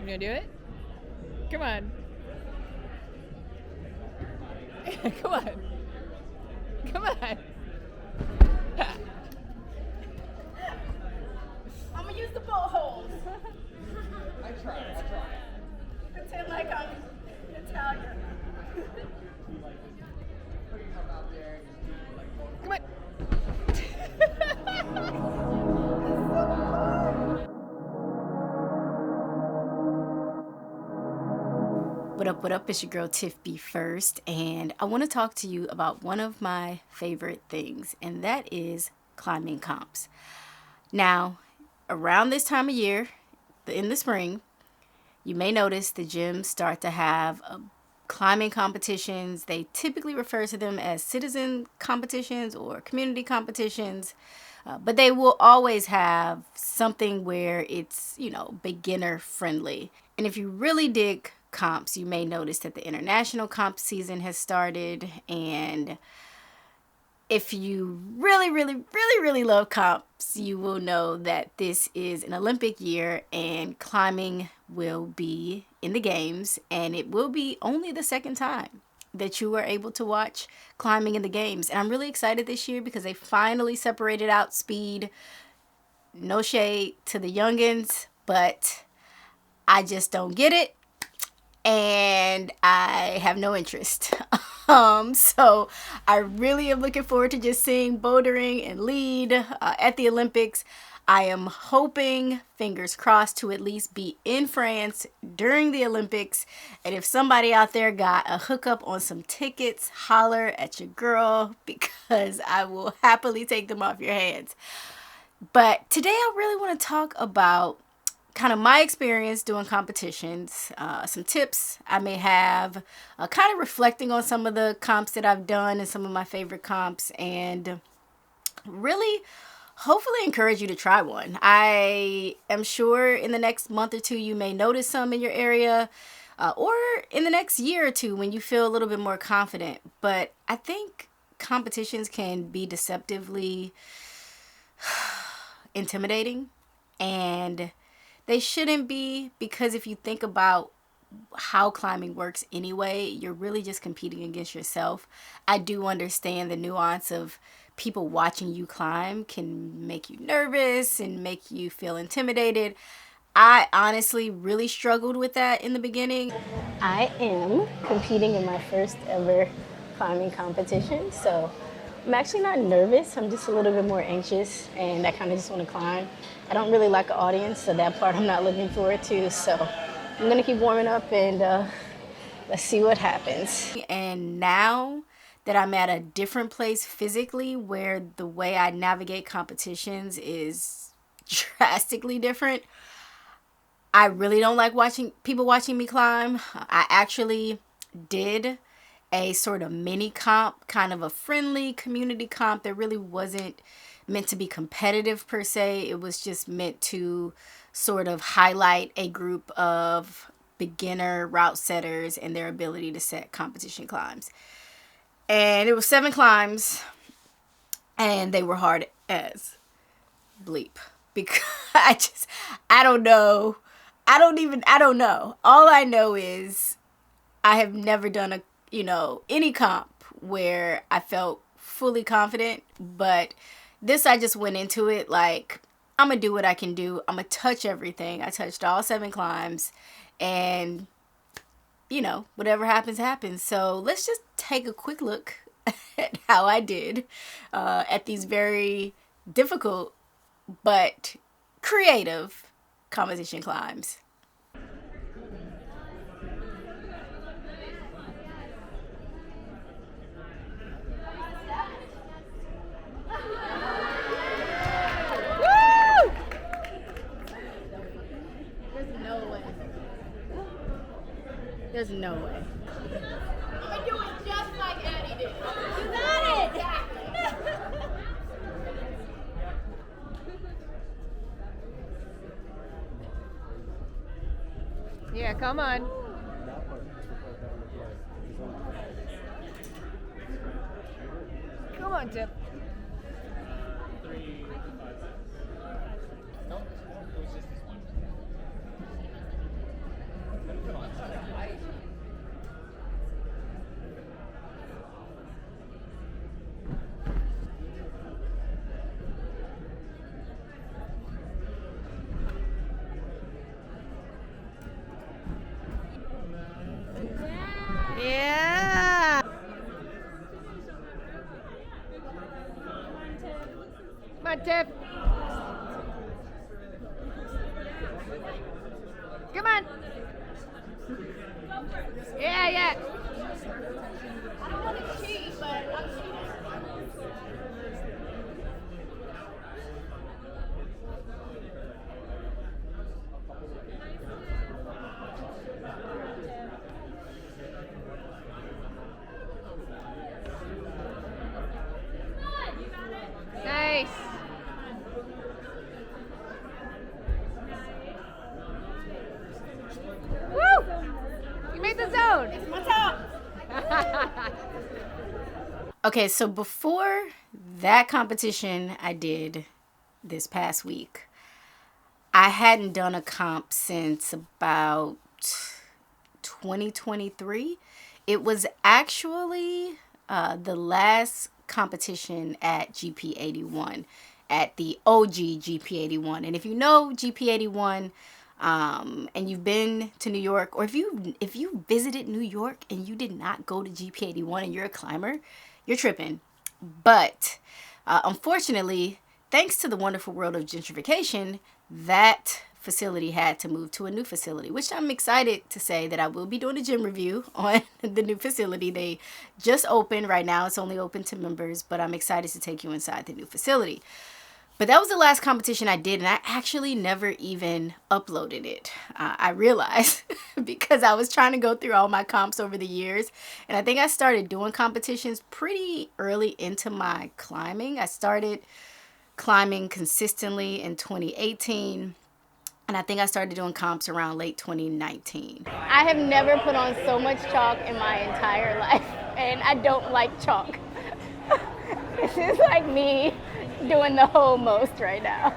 gonna do it? Come on. Come on. Come on. I'm gonna use the boat holes. I tried. Pretend like I'm Italian. Come on. What up? It's your girl Tiff B First, and I want to talk to you about one of my favorite things, and that is climbing comps. Now, around this time of year, in the spring, you may notice the gyms start to have climbing competitions. They typically refer to them as citizen competitions or community competitions, but they will always have something where it's, beginner friendly. And if you really dig comps, you may notice that the international comp season has started, and if you really love comps, you will know that this is an Olympic year and climbing will be in the games, and it will be only the second time that you are able to watch climbing in the games. And I'm really excited this year because they finally separated out speed. No shade to the youngins, but I just don't get it, and I have no interest. So I really am looking forward to just seeing bouldering and lead at the Olympics. I am hoping, fingers crossed, to at least be in France during the Olympics. And if somebody out there got a hookup on some tickets, holler at your girl, because I will happily take them off your hands. But today I really want to talk about kind of my experience doing competitions, some tips I may have, kind of reflecting on some of the comps that I've done and some of my favorite comps, and really hopefully encourage you to try one. I am sure in the next month or two you may notice some in your area, or in the next year or two when you feel a little bit more confident. But I think competitions can be deceptively intimidating, and they shouldn't be, because if you think about how climbing works anyway, you're really just competing against yourself. I do understand the nuance of people watching you climb can make you nervous and make you feel intimidated. I honestly really struggled with that in the beginning. I am competing in my first ever climbing competition, so I'm actually not nervous. I'm just a little bit more anxious, and I kind of just want to climb. I don't really like an audience, so that part I'm not looking forward to. So I'm going to keep warming up, and let's see what happens. And now that I'm at a different place physically, where the way I navigate competitions is drastically different, I really don't like people watching me climb. I actually did a sort of mini comp, kind of a friendly community comp that really wasn't meant to be competitive per se. It was just meant to sort of highlight a group of beginner route setters and their ability to set competition climbs. And it was 7 climbs, and they were hard as bleep, because I don't know. I don't know. All I know is I have never done any comp where I felt fully confident, but this, I just went into it like, I'm gonna do what I can do. I'm gonna touch everything. I touched all 7 climbs, and whatever happens, happens. So let's just take a quick look at how I did at these very difficult but creative competition climbs. There's no way. I'm gonna do it just like Addie did. You got it! Yeah, come on. Come on, Tip. Come on. Yeah, yeah. I don't want to cheat, but I'm cheating. Nice. Woo! You made the zone. What's up? Okay, so before that competition I did this past week, I hadn't done a comp since about 2023. It was actually the last competition at GP81, at the OG GP81. And if you know GP81, and you've been to New York, or if you visited New York and you did not go to GP81 and you're a climber, you're tripping. But unfortunately, thanks to the wonderful world of gentrification, that facility had to move to a new facility, which I'm excited to say that I will be doing a gym review on the new facility. They just opened right now. It's only open to members, but I'm excited to take you inside the new facility. But that was the last competition I did, and I actually never even uploaded it. I realized because I was trying to go through all my comps over the years, and I think I started doing competitions pretty early into my climbing. I started climbing consistently in 2018, and I think I started doing comps around late 2019. I have never put on so much chalk in my entire life, and I don't like chalk. This is like me doing the whole most right now.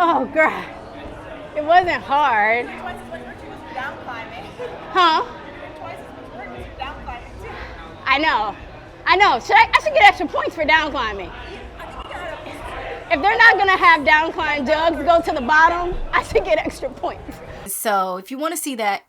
Oh, God. It wasn't hard. Twice as much work she was down climbing. Huh? Twice as much work she was down climbing too. I know. I should get extra points for down climbing. If they're not going to have down climb jugs go to the bottom, I should get extra points. So if you want to see that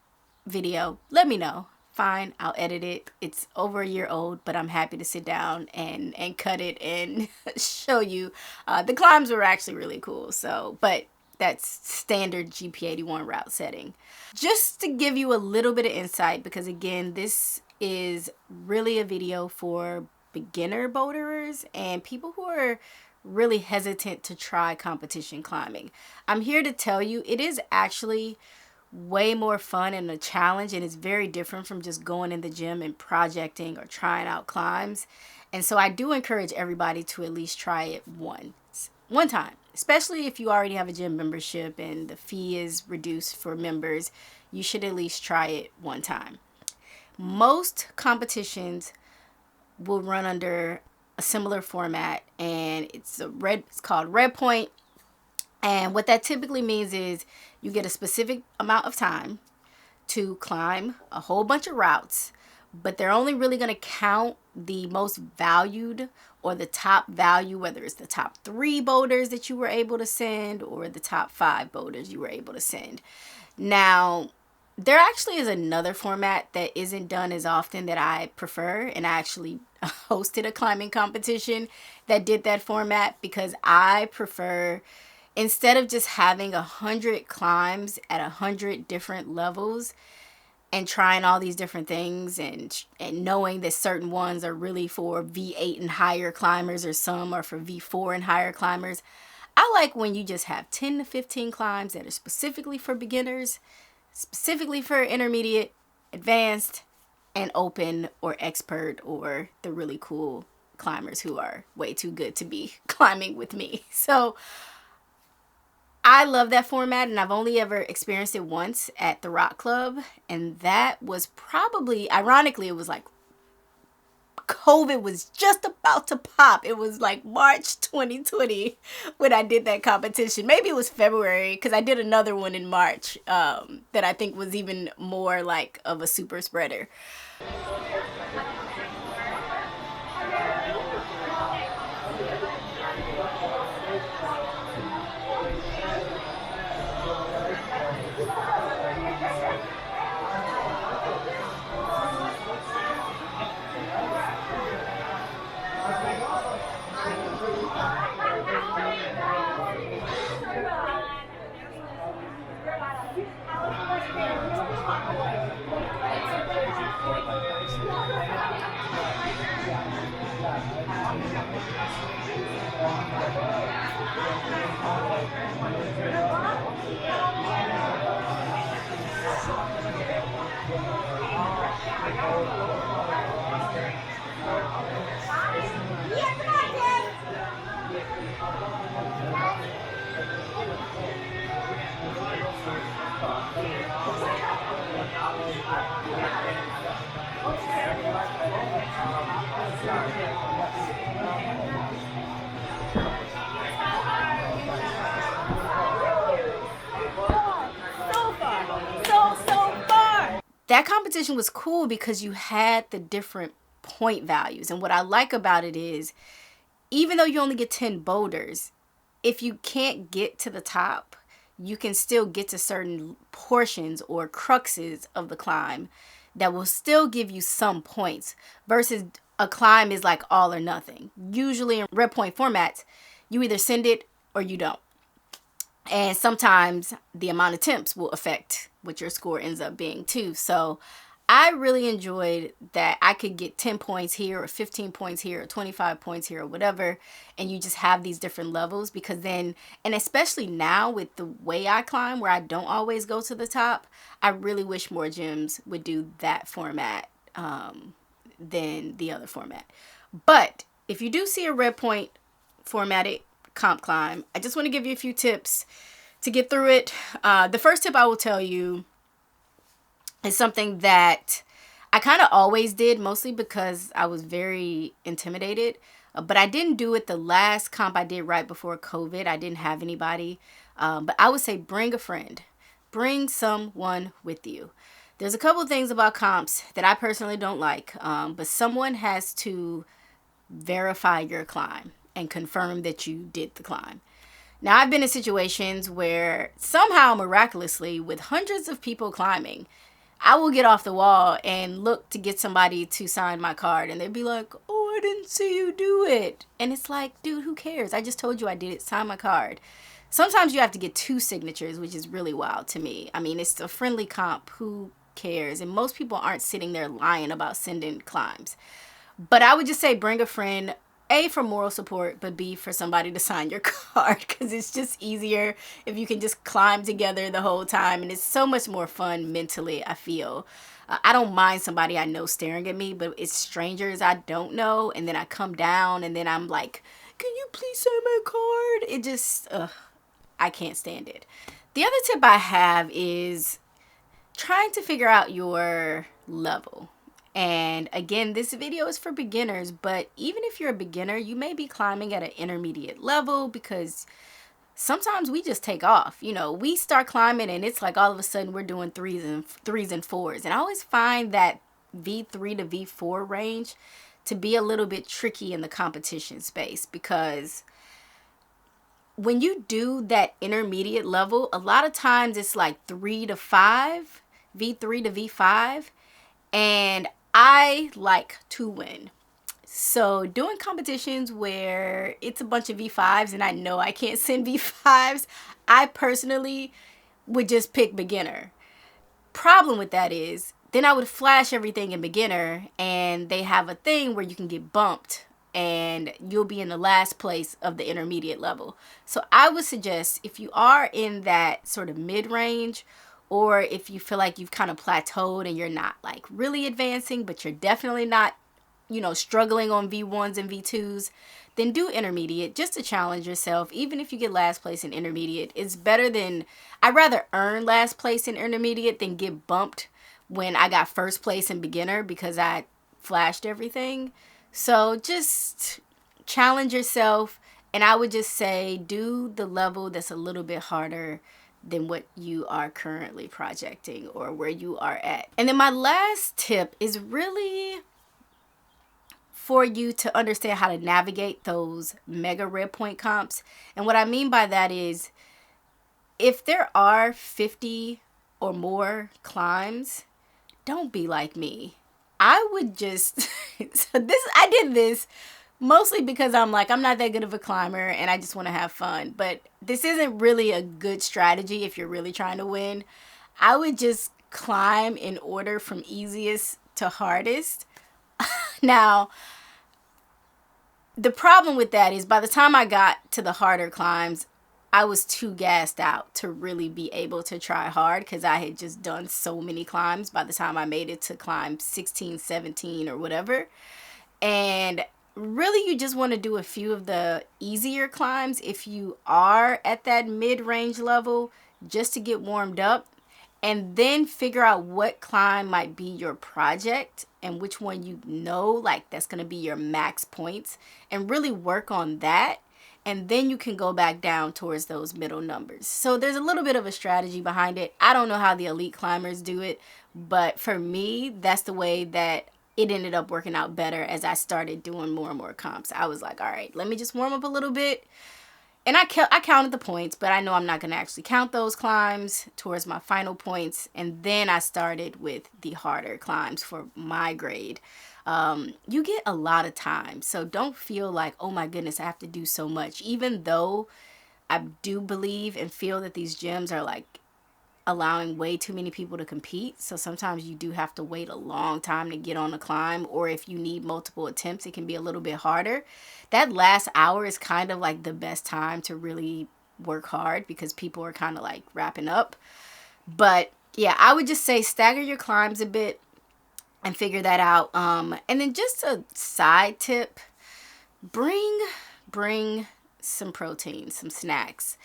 video, let me know. Fine, I'll edit it. It's over a year old, but I'm happy to sit down and cut it and show you. The climbs were actually really cool. So, but that's standard GP81 route setting. Just to give you a little bit of insight, because again, this is really a video for beginner boulderers and people who are really hesitant to try competition climbing. I'm here to tell you it is actually way more fun and a challenge, and it's very different from just going in the gym and projecting or trying out climbs. And so I do encourage everybody to at least try it one time, especially if you already have a gym membership and the fee is reduced for members. You should at least try it one time. Most competitions will run under a similar format, and it's called red point. And what that typically means is you get a specific amount of time to climb a whole bunch of routes, but they're only really going to count the most valued or the top value, whether it's the top 3 boulders that you were able to send or the top 5 boulders you were able to send. Now, there actually is another format that isn't done as often that I prefer, and I actually hosted a climbing competition that did that format because I prefer, instead of just having 100 climbs at 100 different levels and trying all these different things and knowing that certain ones are really for V8 and higher climbers or some are for V4 and higher climbers, I like when you just have 10 to 15 climbs that are specifically for beginners, specifically for intermediate, advanced, and open or expert or the really cool climbers who are way too good to be climbing with me. So I love that format, and I've only ever experienced it once at the Rock Club, and that was probably, ironically, it was like COVID was just about to pop. It was like March 2020 when I did that competition. Maybe it was February, because I did another one in March that I think was even more like of a super spreader. That competition was cool because you had the different point values. And what I like about it is, even though you only get 10 boulders, if you can't get to the top, you can still get to certain portions or cruxes of the climb that will still give you some points, versus a climb is like all or nothing. Usually in red point formats, you either send it or you don't. And sometimes the amount of attempts will affect what your score ends up being too. So I really enjoyed that I could get 10 points here or 15 points here or 25 points here or whatever. And you just have these different levels, because then, and especially now with the way I climb where I don't always go to the top, I really wish more gyms would do that format than the other format. But if you do see a red point formatted comp climb, I just want to give you a few tips to get through it. The first tip I will tell you is something that I kind of always did, mostly because I was very intimidated, but I didn't do it the last comp I did right before COVID. I didn't have anybody, but I would say bring a friend, bring someone with you. There's a couple things about comps that I personally don't like, but someone has to verify your climb and confirm that you did the climb. Now, I've been in situations where somehow, miraculously, with hundreds of people climbing, I will get off the wall and look to get somebody to sign my card, and they'd be like, "Oh, I didn't see you do it." And it's like, dude, who cares? I just told you I did it. Sign my card. Sometimes you have to get 2 signatures, which is really wild to me. I mean, it's a friendly comp. Who cares? And most people aren't sitting there lying about sending climbs. But I would just say bring a friend, A, for moral support, but B, for somebody to sign your card, because it's just easier if you can just climb together the whole time, and it's so much more fun mentally, I feel. I don't mind somebody I know staring at me, but it's strangers I don't know, and then I come down, and then I'm like, "Can you please sign my card?" It just, I can't stand it. The other tip I have is trying to figure out your level. And again, this video is for beginners, but even if you're a beginner, you may be climbing at an intermediate level, because sometimes we just take off. You know, we start climbing and it's like all of a sudden we're doing threes and fours. And I always find that V3 to V4 range to be a little bit tricky in the competition space, because when you do that intermediate level, a lot of times it's like 3 to 5, V3 to V5, and I like to win. So doing competitions where it's a bunch of V5s and I know I can't send V5s, I personally would just pick beginner. Problem with that is, then I would flash everything in beginner, and they have a thing where you can get bumped and you'll be in the last place of the intermediate level. So I would suggest, if you are in that sort of mid-range, or if you feel like you've kind of plateaued and you're not like really advancing, but you're definitely not struggling on V1s and V2s, then do intermediate just to challenge yourself. Even if you get last place in intermediate, it's better than, I'd rather earn last place in intermediate than get bumped when I got first place in beginner because I flashed everything. So just challenge yourself. And I would just say do the level that's a little bit harder than what you are currently projecting or where you are at. And then my last tip is really for you to understand how to navigate those mega red point comps. And what I mean by that is if there are 50 or more climbs, don't be like me. I would just, I did this mostly because I'm like, I'm not that good of a climber and I just want to have fun. But this isn't really a good strategy if you're really trying to win. I would just climb in order from easiest to hardest. Now, the problem with that is by the time I got to the harder climbs, I was too gassed out to really be able to try hard because I had just done so many climbs by the time I made it to climb 16, 17 or whatever. And really, you just want to do a few of the easier climbs if you are at that mid-range level just to get warmed up, and then figure out what climb might be your project and which one like that's going to be your max points, and really work on that. And then you can go back down towards those middle numbers. So there's a little bit of a strategy behind it. I don't know how the elite climbers do it, but for me, that's the way that it ended up working out better as I started doing more and more comps. I was like, all right, let me just warm up a little bit. And I counted the points, but I know I'm not going to actually count those climbs towards my final points. And then I started with the harder climbs for my grade. You get a lot of time, so don't feel like, oh my goodness, I have to do so much. Even though I do believe and feel that these gyms are like allowing way too many people to compete, so sometimes you do have to wait a long time to get on a climb, or if you need multiple attempts, it can be a little bit harder. That last hour is kind of like the best time to really work hard because people are kind of like wrapping up. But yeah, I would just say stagger your climbs a bit and figure that out. And then just a side tip, bring some protein, some snacks.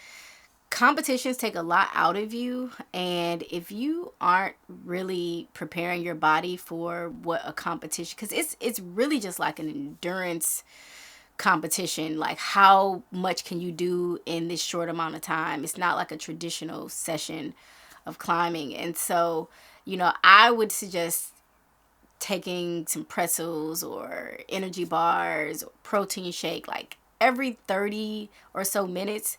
Competitions take a lot out of you, and if you aren't really preparing your body for what a competition, because it's really just like an endurance competition, like how much can you do in this short amount of time. It's not like a traditional session of climbing. And so, I would suggest taking some pretzels or energy bars or protein shake, like every 30 or so minutes,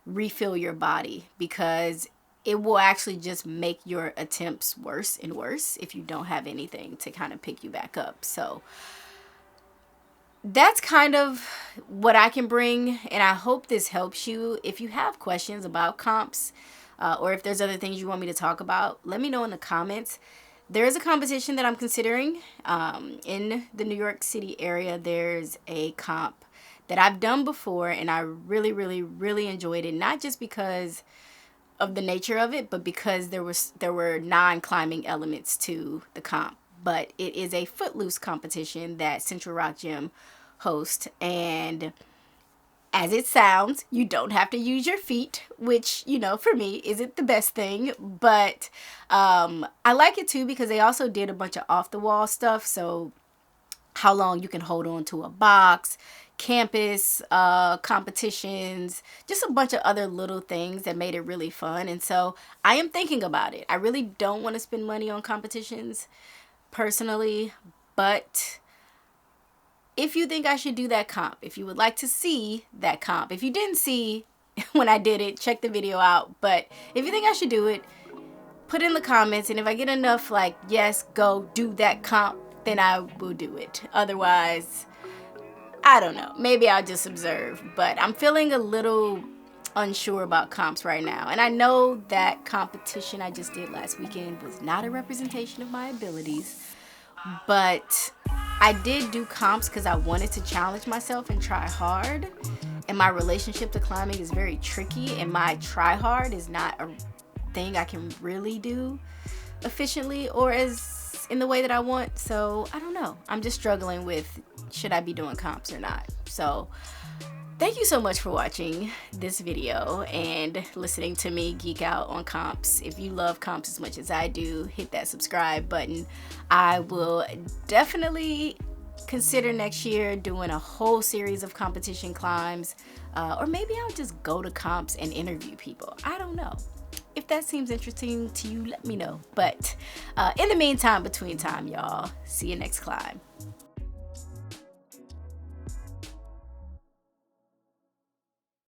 refill your body, because it will actually just make your attempts worse and worse if you don't have anything to kind of pick you back up. So that's kind of what I can bring, and I hope this helps you. If you have questions about comps, or if there's other things you want me to talk about, let me know in the comments. There is a competition that I'm considering in the New York City area. There's a comp that I've done before, and I really, really, really enjoyed it. Not just because of the nature of it, but because there were non-climbing elements to the comp. But it is a footloose competition that Central Rock Gym hosts, and as it sounds, you don't have to use your feet, which, for me, isn't the best thing. But I like it too because they also did a bunch of off-the-wall stuff. So how long you can hold on to a box, campus competitions, just a bunch of other little things that made it really fun. And so I am thinking about it. I really don't want to spend money on competitions personally, but if you think I should do that comp, if you would like to see that comp, if you didn't see when I did it, check the video out. But if you think I should do it, put in the comments, and if I get enough like, yes, go do that comp, then I will do it. Otherwise, I don't know. Maybe I'll just observe. But I'm feeling a little unsure about comps right now. And I know that competition I just did last weekend was not a representation of my abilities. But I did do comps because I wanted to challenge myself and try hard. And my relationship to climbing is very tricky. And my try hard is not a thing I can really do efficiently or as progress in the way that I want. So I don't know. I'm just struggling with, should I be doing comps or not? So thank you so much for watching this video and listening to me geek out on comps. If you love comps as much as I do, hit that subscribe button. I will definitely consider next year doing a whole series of competition climbs, or maybe I'll just go to comps and interview people. I don't know. If that seems interesting to you, let me know. But in the meantime, between time, y'all, see you next climb.